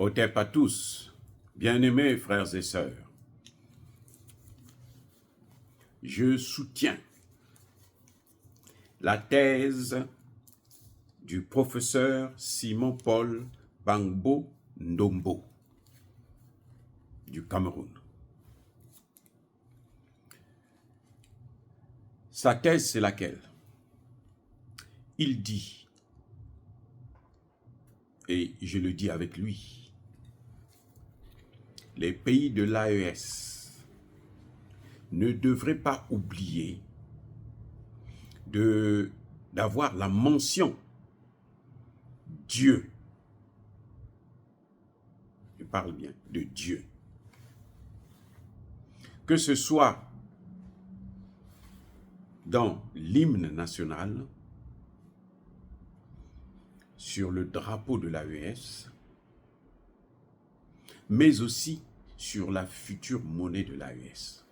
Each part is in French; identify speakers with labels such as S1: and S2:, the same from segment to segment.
S1: Otep à tous, bien-aimés frères et sœurs, je soutiens la thèse du professeur Simon-Paul Gbagbo Ndombo du Cameroun. Sa thèse, c'est laquelle? Il dit, et je le dis avec lui, les pays de l'AES ne devraient pas oublier d'avoir la mention Dieu. Je parle bien de Dieu. Que ce soit dans l'hymne national, sur le drapeau de l'AES, mais aussi sur la future monnaie de l'AES.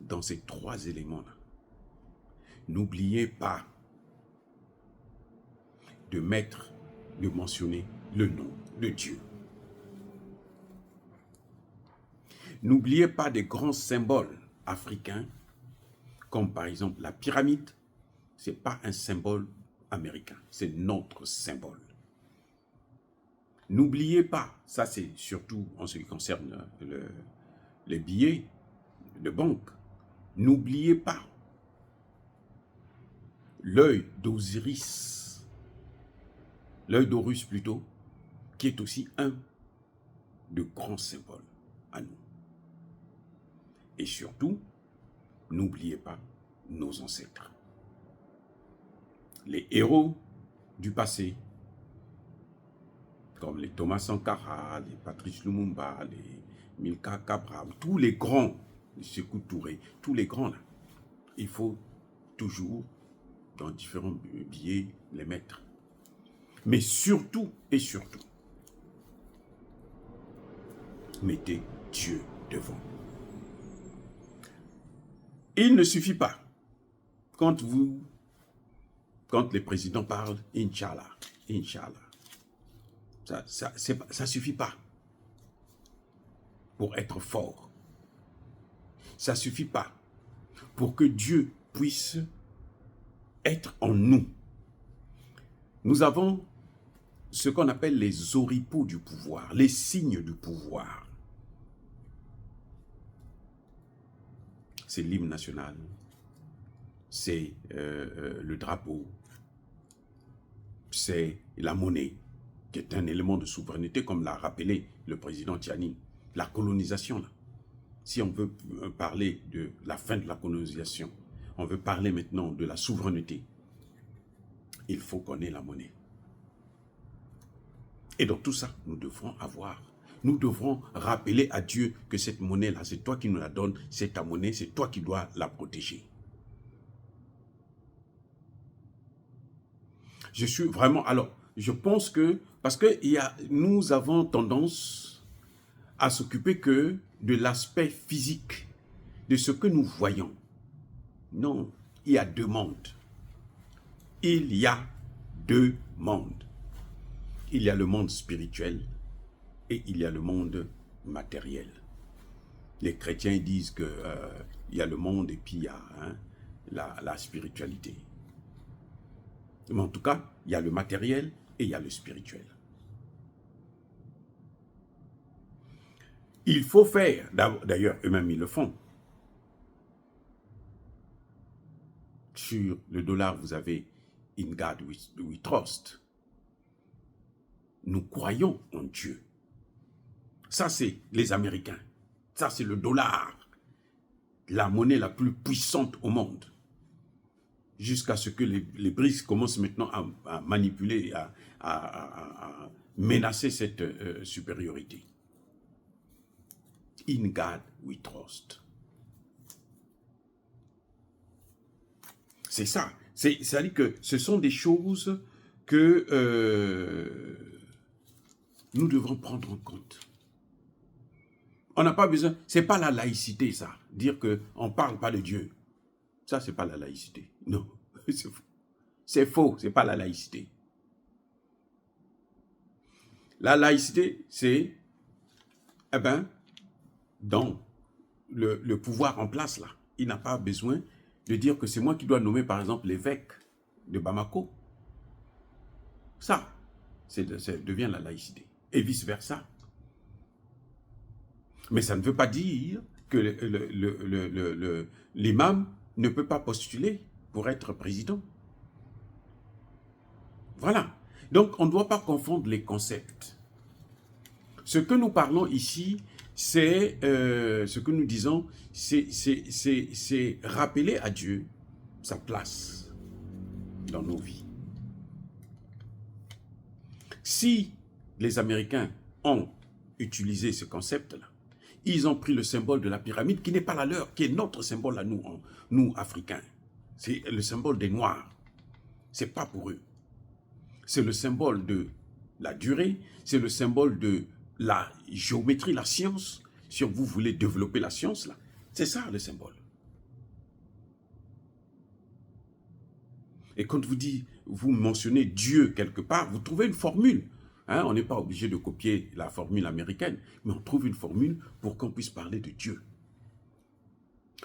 S1: Dans ces trois éléments-là, n'oubliez pas de mentionner le nom de Dieu. N'oubliez pas des grands symboles africains, comme par exemple la pyramide. Ce n'est pas un symbole américain, c'est notre symbole. N'oubliez pas, ça c'est surtout en ce qui concerne les billets de banque, n'oubliez pas l'œil d'Osiris, l'œil d'Horus plutôt, qui est aussi un de grands symboles à nous. Et surtout, n'oubliez pas nos ancêtres. Les héros du passé, comme les Thomas Sankara, les Patrice Lumumba, les Milka Cabral, tous les grands, les Sékou Touré, tous les grands là, il faut toujours, dans différents billets, les mettre. Mais surtout et surtout, mettez Dieu devant. Il ne suffit pas, quand les présidents parlent, Inch'Allah, Inch'Allah, ça suffit pas pour être fort. Ça suffit pas pour que Dieu puisse être en nous. Nous avons ce qu'on appelle les oripeaux du pouvoir, les signes du pouvoir. C'est l'hymne national, c'est le drapeau, c'est la monnaie, qui est un élément de souveraineté, comme l'a rappelé le président Tiani. La colonisation, là. Si on veut parler de la fin de la colonisation, on veut parler maintenant de la souveraineté, il faut qu'on ait la monnaie. Et dans tout ça, nous devrons rappeler à Dieu que cette monnaie-là, c'est toi qui nous la donnes, c'est ta monnaie, c'est toi qui dois la protéger. Je suis vraiment... Alors, je pense que... Parce que nous avons tendance à s'occuper que de l'aspect physique, de ce que nous voyons. Non, il y a deux mondes. Il y a deux mondes. Il y a le monde spirituel et il y a le monde matériel. Les chrétiens disent qu'il y a le monde et puis il y a la spiritualité. Mais en tout cas, il y a le matériel et il y a le spirituel. Il faut faire, d'ailleurs eux-mêmes ils le font. Sur le dollar, vous avez « In God we trust ». Nous croyons en Dieu. Ça, c'est les Américains. Ça, c'est le dollar. La monnaie la plus puissante au monde. Jusqu'à ce que les BRICS commencent maintenant à manipuler, à menacer cette supériorité. In God we trust. C'est ça. C'est-à-dire que ce sont des choses que nous devrons prendre en compte. On n'a pas besoin, c'est pas la laïcité ça, dire qu'on ne parle pas de Dieu. Ça, c'est pas la laïcité. Non, c'est faux. C'est faux, c'est pas la laïcité. La laïcité, c'est, eh ben, dans le pouvoir en place, là. Il n'a pas besoin de dire que c'est moi qui dois nommer, par exemple, l'évêque de Bamako. Ça devient la laïcité. Et vice-versa. Mais ça ne veut pas dire que l'imam ne peut pas postuler pour être président. Voilà. Donc, on ne doit pas confondre les concepts. Ce que nous parlons ici, c'est ce que nous disons, c'est rappeler à Dieu sa place dans nos vies. Si les Américains ont utilisé ce concept-là, ils ont pris le symbole de la pyramide qui n'est pas la leur, qui est notre symbole à nous, nous Africains. C'est le symbole des Noirs. C'est pas pour eux. C'est le symbole de la durée, c'est le symbole de la géométrie, la science. Si vous voulez développer la science, là, c'est ça le symbole. Et quand vous mentionnez Dieu quelque part, vous trouvez une formule. Hein, on n'est pas obligé de copier la formule américaine, mais on trouve une formule pour qu'on puisse parler de Dieu.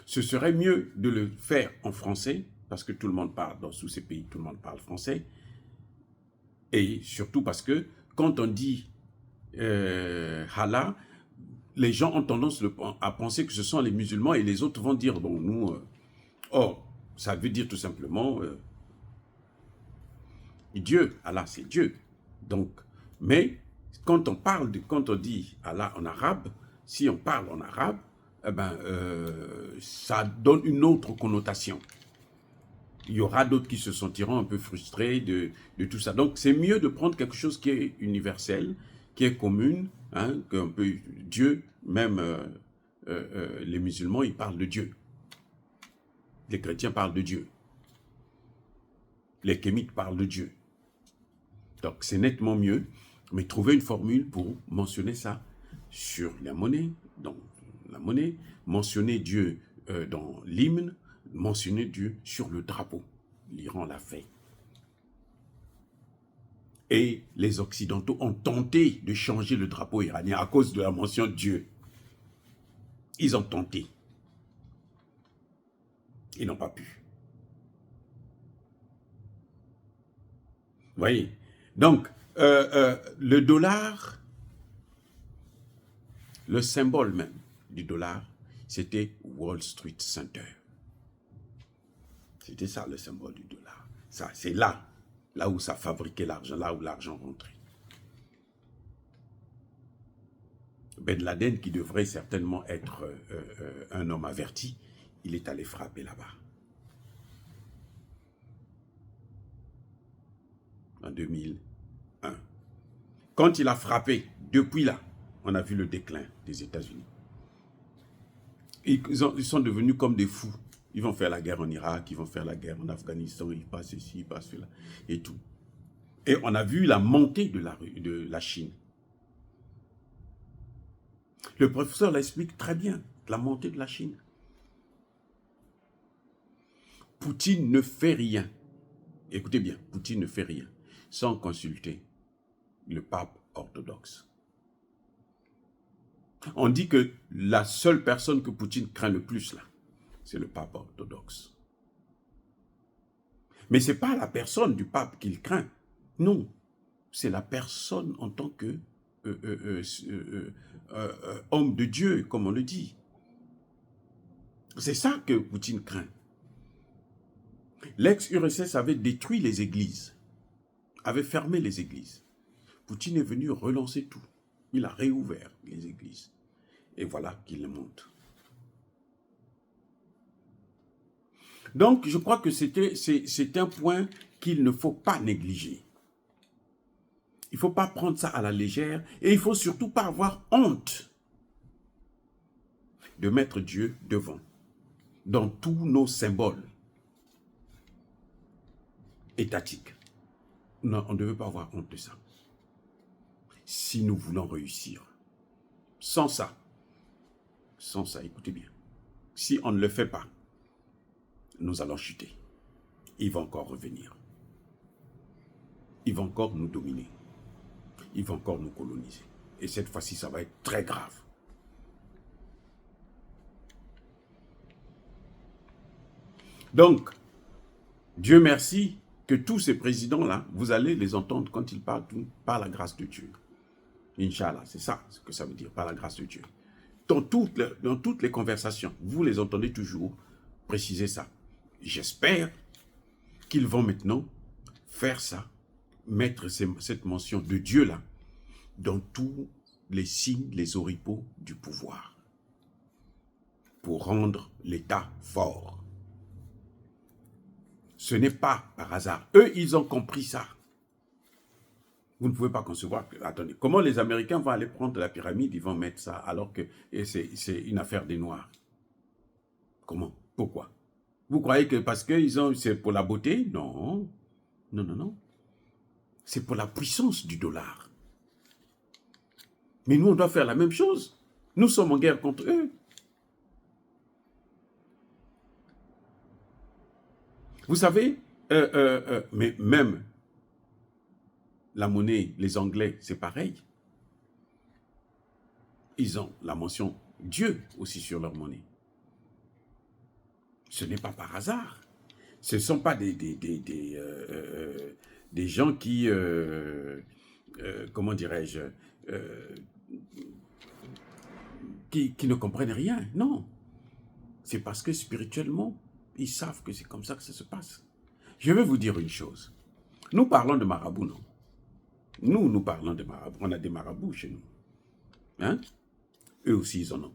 S1: Ce serait mieux de le faire en français, parce que tout le monde parle, dans tous ces pays, tout le monde parle français. Et surtout parce que quand on dit Allah, les gens ont tendance à penser que ce sont les musulmans et les autres vont dire, bon, nous... or, ça veut dire tout simplement Dieu. Allah, c'est Dieu. Donc, mais quand on dit Allah en arabe, si on parle en arabe, eh ben, ça donne une autre connotation. Il y aura d'autres qui se sentiront un peu frustrés de tout ça. Donc, c'est mieux de prendre quelque chose qui est universel, qui est commune, hein, qu'un peu Dieu, même les musulmans, ils parlent de Dieu. Les chrétiens parlent de Dieu. Les kémites parlent de Dieu. Donc, c'est nettement mieux, mais trouver une formule pour mentionner ça sur la monnaie, mentionner Dieu dans l'hymne, mentionner Dieu sur le drapeau. L'Iran l'a fait. Et les Occidentaux ont tenté de changer le drapeau iranien à cause de la mention de Dieu. Ils ont tenté. Ils n'ont pas pu. Vous voyez? Donc, le dollar, le symbole même du dollar, c'était Wall Street Center. C'était ça le symbole du dollar. Ça, c'est là où ça fabriquait l'argent, là où l'argent rentrait. Ben Laden, qui devrait certainement être un homme averti, il est allé frapper là-bas. En 2001. Quand il a frappé, depuis là, on a vu le déclin des États-Unis. Ils sont devenus comme des fous. Ils vont faire la guerre en Irak, ils vont faire la guerre en Afghanistan, ils passent ceci, ils passent cela, et tout. Et on a vu la montée de la Chine. Le professeur l'explique très bien, la montée de la Chine. Poutine ne fait rien. Écoutez bien, Poutine ne fait rien sans consulter le pape orthodoxe. On dit que la seule personne que Poutine craint le plus là, c'est le pape orthodoxe. Mais ce n'est pas la personne du pape qu'il craint. Non, c'est la personne en tant que homme de Dieu, comme on le dit. C'est ça que Poutine craint. L'ex-URSS avait détruit les églises, avait fermé les églises. Poutine est venu relancer tout. Il a réouvert les églises. Et voilà qu'il monte. Donc, je crois que c'est un point qu'il ne faut pas négliger. Il ne faut pas prendre ça à la légère et il ne faut surtout pas avoir honte de mettre Dieu devant dans tous nos symboles étatiques. Non, on ne devait pas avoir honte de ça. Si nous voulons réussir, sans ça, écoutez bien, si on ne le fait pas, nous allons chuter. Il va encore revenir. Il va encore nous dominer. il va encore nous coloniser. Et cette fois-ci, ça va être très grave. Donc, Dieu merci que tous ces présidents-là, vous allez les entendre quand ils parlent par la grâce de Dieu. Inch'Allah, c'est ça ce que ça veut dire, par la grâce de Dieu. Dans toutes les conversations, vous les entendez toujours préciser ça. J'espère qu'ils vont maintenant faire ça, mettre cette mention de Dieu-là dans tous les signes, les oripeaux du pouvoir, pour rendre l'État fort. Ce n'est pas par hasard. Eux, ils ont compris ça. Vous ne pouvez pas concevoir que, attendez, comment les Américains vont aller prendre la pyramide, ils vont mettre ça, alors que c'est une affaire des Noirs. Comment? Pourquoi? Vous croyez que parce que c'est pour la beauté? Non. Non, non, non. C'est pour la puissance du dollar. Mais nous, on doit faire la même chose. Nous sommes en guerre contre eux. Vous savez, mais même la monnaie, les Anglais, c'est pareil. Ils ont la mention Dieu aussi sur leur monnaie. Ce n'est pas par hasard. Ce ne sont pas des gens qui, comment dirais-je, qui ne comprennent rien. Non. C'est parce que spirituellement, ils savent que c'est comme ça que ça se passe. Je vais vous dire une chose. Nous parlons de marabouts, non? Nous parlons de marabouts. On a des marabouts chez nous. Hein? Eux aussi, ils en ont.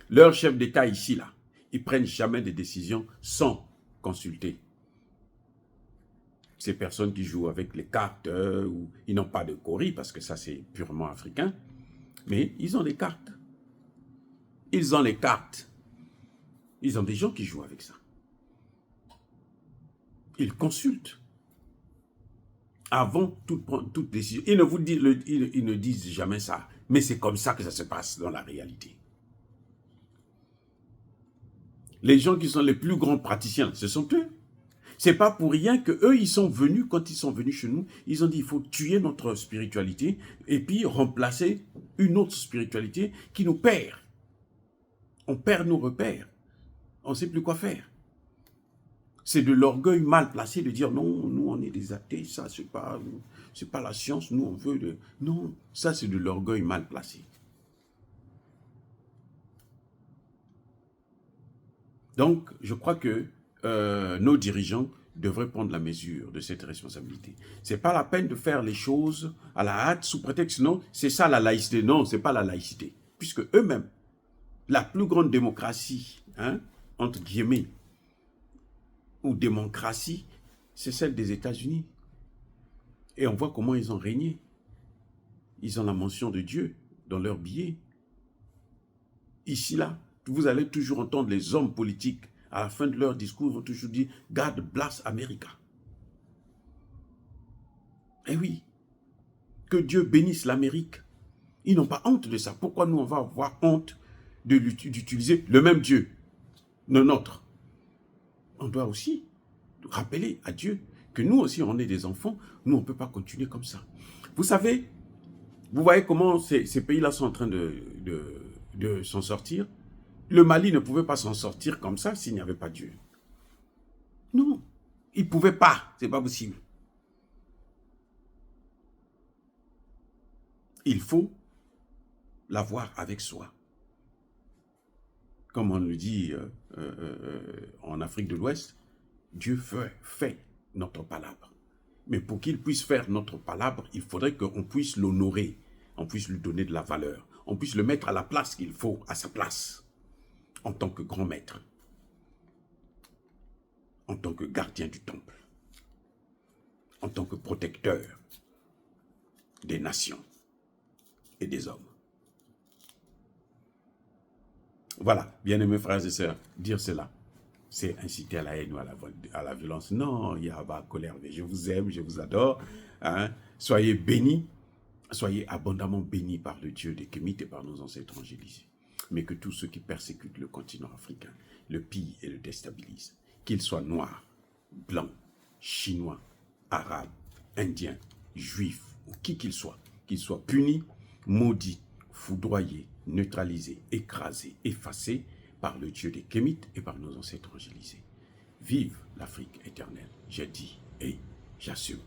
S1: Leurs chefs d'État ici, là, ils ne prennent jamais des décisions sans consulter ces personnes qui jouent avec les cartes, ou ils n'ont pas de cori, parce que ça, c'est purement africain, mais ils ont des cartes. Ils ont les cartes. Ils ont des gens qui jouent avec ça. Ils consultent avant toute décision. Ils ne disent jamais ça, mais c'est comme ça que ça se passe dans la réalité. Les gens qui sont les plus grands praticiens, ce sont eux. C'est pas pour rien que eux, ils sont venus, quand ils sont venus chez nous, ils ont dit il faut tuer notre spiritualité et puis remplacer une autre spiritualité qui nous perd. On perd nos repères. On ne sait plus quoi faire. C'est de l'orgueil mal placé de dire non, nous on est des athées, ça c'est pas la science, nous on veut de... Non, ça c'est de l'orgueil mal placé. Donc, je crois que nos dirigeants devraient prendre la mesure de cette responsabilité. Ce n'est pas la peine de faire les choses à la hâte sous prétexte, non, c'est ça la laïcité. Non, ce n'est pas la laïcité. Puisque eux-mêmes, la plus grande démocratie, hein, entre guillemets, ou démocratie, c'est celle des États-Unis. Et on voit comment ils ont régné. Ils ont la mention de Dieu dans leur billet. Ici, là, vous allez toujours entendre les hommes politiques, à la fin de leur discours, ils vont toujours dire « God bless America ». Eh oui, que Dieu bénisse l'Amérique. Ils n'ont pas honte de ça. Pourquoi nous, on va avoir honte d'utiliser le même Dieu, le nôtre? On doit aussi rappeler à Dieu que nous aussi, on est des enfants. Nous, on ne peut pas continuer comme ça. Vous savez, vous voyez comment ces pays-là sont en train de s'en sortir. Le Mali ne pouvait pas s'en sortir comme ça s'il n'y avait pas Dieu. Non, il ne pouvait pas, ce n'est pas possible. Il faut l'avoir avec soi. Comme on le dit en Afrique de l'Ouest, Dieu fait notre palabre. Mais pour qu'il puisse faire notre palabre, il faudrait qu'on puisse l'honorer, on puisse lui donner de la valeur, on puisse le mettre à la place qu'il faut, à sa place, en tant que grand maître, en tant que gardien du temple, en tant que protecteur des nations et des hommes. Voilà, bien-aimés frères et sœurs, dire cela, c'est inciter à la haine ou à la violence. Non, il y a pas colère. Je vous aime, je vous adore. Hein? Soyez bénis, soyez abondamment bénis par le Dieu des Kémites et par nos ancêtres angélisés. Mais que tous ceux qui persécutent le continent africain le pillent et le déstabilisent, qu'ils soient noirs, blancs, chinois, arabes, indiens, juifs, ou qui qu'il soit puni, maudit, foudroyé, neutralisé, écrasé, effacé par le Dieu des Kémites et par nos ancêtres angélisés. Vive l'Afrique éternelle, j'ai dit et j'assume.